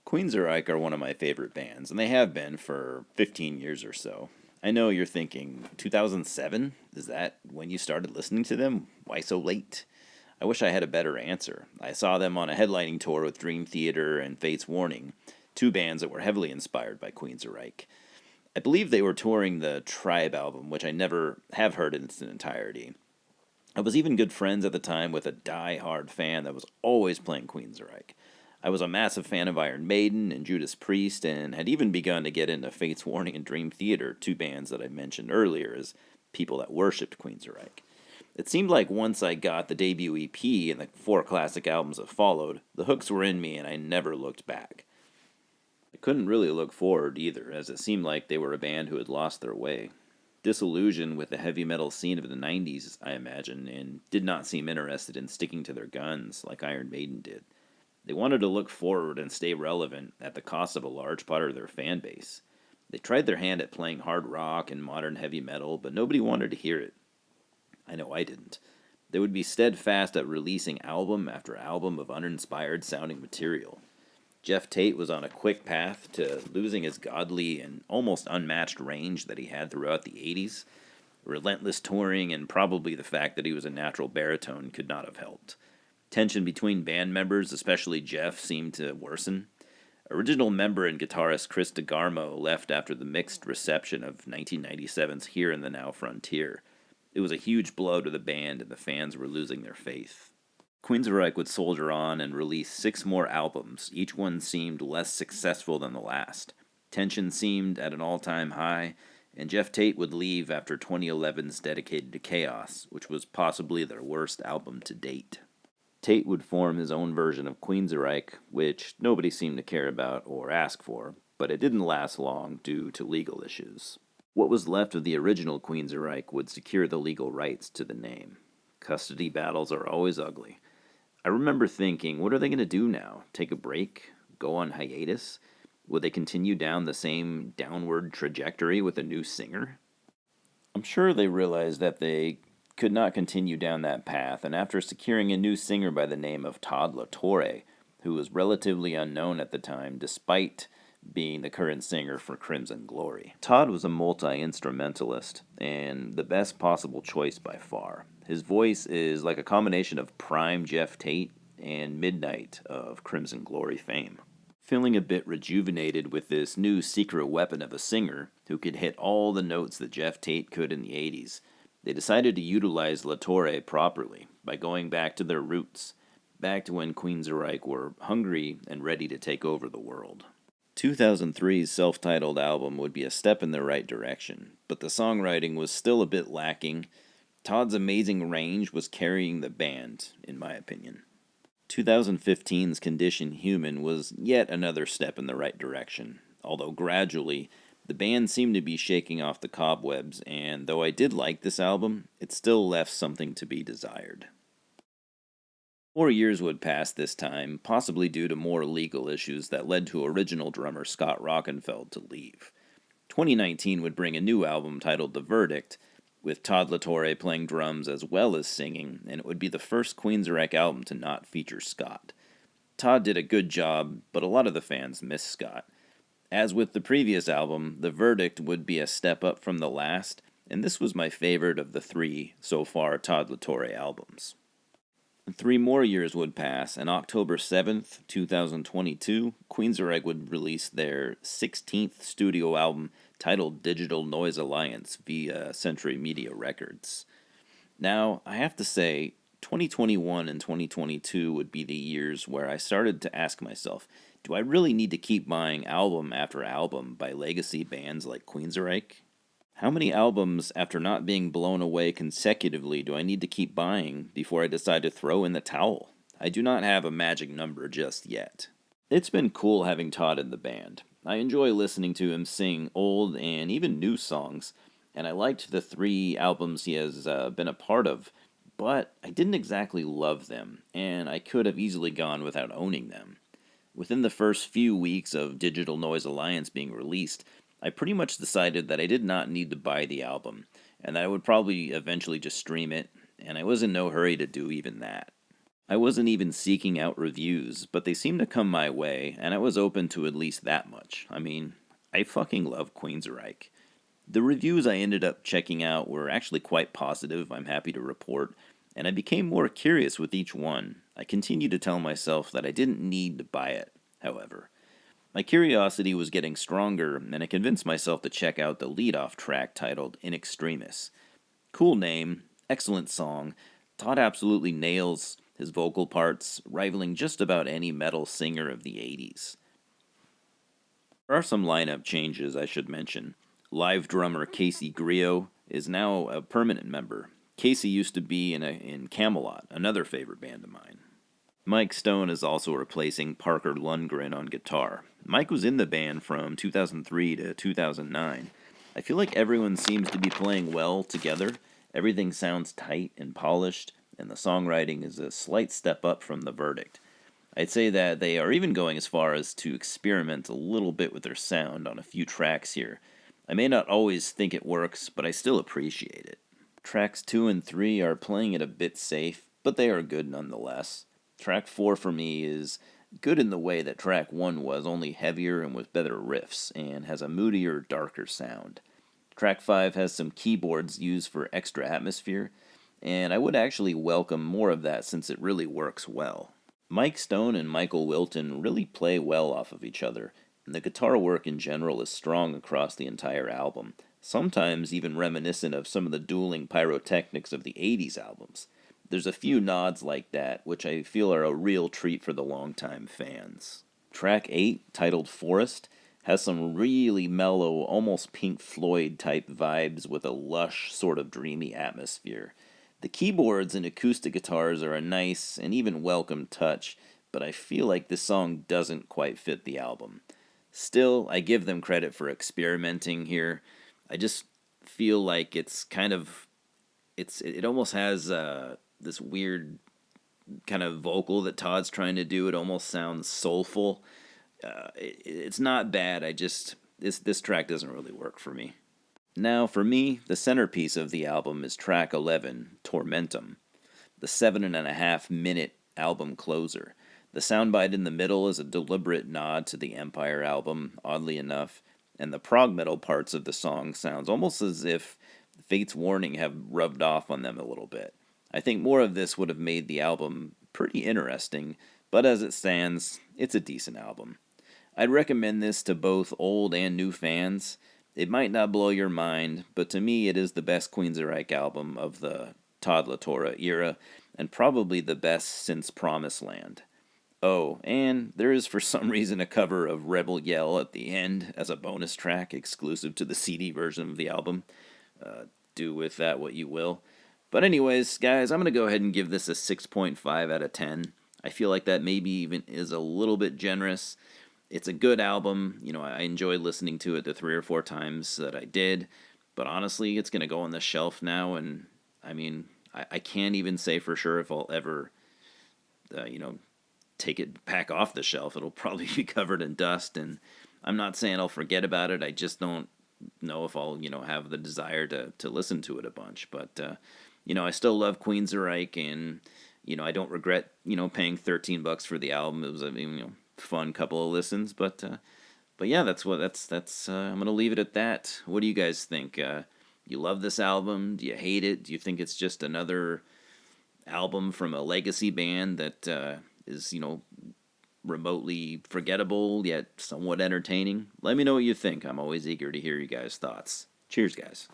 Queensryche are one of my favorite bands, and they have been for 15 years or so. I know you're thinking, 2007? Is that when you started listening to them? Why so late? I wish I had a better answer. I saw them on a headlining tour with Dream Theater and Fate's Warning, two bands that were heavily inspired by Queensryche. I believe they were touring the Tribe album, which I never have heard in its entirety. I was even good friends at the time with a die-hard fan that was always playing Queensryche. I was a massive fan of Iron Maiden and Judas Priest, and had even begun to get into Fate's Warning and Dream Theater, two bands that I mentioned earlier as people that worshipped Queensryche. It seemed like once I got the debut EP and the four classic albums that followed, the hooks were in me and I never looked back. I couldn't really look forward either, as it seemed like they were a band who had lost their way. Disillusioned with the heavy metal scene of the 90s, I imagine, and did not seem interested in sticking to their guns like Iron Maiden did. They wanted to look forward and stay relevant at the cost of a large part of their fan base. They tried their hand at playing hard rock and modern heavy metal, but nobody wanted to hear it. I know I didn't. They would be steadfast at releasing album after album of uninspired sounding material. Jeff Tate was on a quick path to losing his godly and almost unmatched range that he had throughout the 80s. Relentless touring and probably the fact that he was a natural baritone could not have helped. Tension between band members, especially Jeff, seemed to worsen. Original member and guitarist Chris DeGarmo left after the mixed reception of 1997's Here and the Now Frontier. It was a huge blow to the band, and the fans were losing their faith. Queensryche would soldier on and release 6 more albums. Each one seemed less successful than the last. Tension seemed at an all-time high, and Jeff Tate would leave after 2011's Dedicated to Chaos, which was possibly their worst album to date. Tate would form his own version of Queensryche, which nobody seemed to care about or ask for, but it didn't last long due to legal issues. What was left of the original Queensryche would secure the legal rights to the name. Custody battles are always ugly. I remember thinking, what are they going to do now? Take a break? Go on hiatus? Will they continue down the same downward trajectory with a new singer? I'm sure they realized that they could not continue down that path, and after securing a new singer by the name of Todd LaTorre, who was relatively unknown at the time despite being the current singer for Crimson Glory. Todd was a multi-instrumentalist, and the best possible choice by far. His voice is like a combination of prime Jeff Tate and Midnight of Crimson Glory fame. Feeling a bit rejuvenated with this new secret weapon of a singer who could hit all the notes that Jeff Tate could in the 80s, they decided to utilize LaTorre properly by going back to their roots, back to when Queensryche were hungry and ready to take over the world. 2003's self-titled album would be a step in the right direction, but the songwriting was still a bit lacking. Todd's amazing range was carrying the band, in my opinion. 2015's Condition Human was yet another step in the right direction, although gradually, the band seemed to be shaking off the cobwebs, and though I did like this album, it still left something to be desired. 4 years would pass this time, possibly due to more legal issues that led to original drummer Scott Rockenfeld to leave. 2019 would bring a new album titled The Verdict, with Todd LaTorre playing drums as well as singing, and it would be the first Queensryche album to not feature Scott. Todd did a good job, but a lot of the fans missed Scott. As with the previous album, The Verdict would be a step up from the last, and this was my favorite of the 3 so far Todd LaTorre albums. 3 more years would pass, and October 7th, 2022, Queensryche would release their 16th studio album titled Digital Noise Alliance via Century Media Records. Now, I have to say, 2021 and 2022 would be the years where I started to ask myself, do I really need to keep buying album after album by legacy bands like Queensryche? How many albums, after not being blown away consecutively, do I need to keep buying before I decide to throw in the towel? I do not have a magic number just yet. It's been cool having Todd in the band. I enjoy listening to him sing old and even new songs, and I liked the 3 albums he has been a part of, but I didn't exactly love them, and I could have easily gone without owning them. Within the first few weeks of Digital Noise Alliance being released, I pretty much decided that I did not need to buy the album, and that I would probably eventually just stream it, and I was in no hurry to do even that. I wasn't even seeking out reviews, but they seemed to come my way, and I was open to at least that much. I mean, I fucking love Queensryche. The reviews I ended up checking out were actually quite positive, I'm happy to report, and I became more curious with each one. I continued to tell myself that I didn't need to buy it, however. My curiosity was getting stronger, and I convinced myself to check out the lead-off track titled In Extremis. Cool name, excellent song. Todd absolutely nails his vocal parts, rivaling just about any metal singer of the 80s. There are some lineup changes I should mention. Live drummer Casey Griot is now a permanent member. Casey used to be in Camelot, another favorite band of mine. Mike Stone is also replacing Parker Lundgren on guitar. Mike was in the band from 2003 to 2009. I feel like everyone seems to be playing well together. Everything sounds tight and polished, and the songwriting is a slight step up from The Verdict. I'd say that they are even going as far as to experiment a little bit with their sound on a few tracks here. I may not always think it works, but I still appreciate it. Tracks 2 and 3 are playing it a bit safe, but they are good nonetheless. Track 4 for me is good in the way that track 1 was, only heavier and with better riffs, and has a moodier, darker sound. Track 5 has some keyboards used for extra atmosphere, and I would actually welcome more of that since it really works well. Mike Stone and Michael Wilton really play well off of each other, and the guitar work in general is strong across the entire album, sometimes even reminiscent of some of the dueling pyrotechnics of the 80s albums. There's a few nods like that, which I feel are a real treat for the longtime fans. Track 8, titled Forest, has some really mellow, almost Pink Floyd type vibes with a lush, sort of dreamy atmosphere. The keyboards and acoustic guitars are a nice and even welcome touch, but I feel like this song doesn't quite fit the album. Still, I give them credit for experimenting here. I just feel like it's kind of it almost has this weird kind of vocal that Todd's trying to do. It almost sounds soulful. It's not bad. I just this track doesn't really work for me. Now, for me, the centerpiece of the album is track 11, Tormentum, the 7.5-minute album closer. The soundbite in the middle is a deliberate nod to the Empire album, oddly enough, and the prog metal parts of the song sounds almost as if Fate's Warning have rubbed off on them a little bit. I think more of this would have made the album pretty interesting, but as it stands, it's a decent album. I'd recommend this to both old and new fans. It might not blow your mind, but to me it is the best Queensryche album of the Todd La Torre era, and probably the best since Promised Land. Oh, and there is for some reason a cover of Rebel Yell at the end as a bonus track exclusive to the CD version of the album. Do with that what you will. But anyways, guys, I'm going to go ahead and give this a 6.5 out of 10. I feel like that maybe even is a little bit generous. It's a good album. You know, I enjoyed listening to it the 3 or 4 times that I did. But honestly, it's going to go on the shelf now. And, I mean, I can't even say for sure if I'll ever, take it back off the shelf. It'll probably be covered in dust. And I'm not saying I'll forget about it. I just don't know if I'll, have the desire to listen to it a bunch. But, I still love Queensryche. And, I don't regret, paying $13 for the album. It was a, fun couple of listens, but yeah, that's I'm gonna leave it at that. What do you guys think? You love this album? Do you hate it? Do you think it's just another album from a legacy band that is remotely forgettable yet somewhat entertaining? Let me know what you think. I'm always eager to hear you guys' thoughts. Cheers, guys.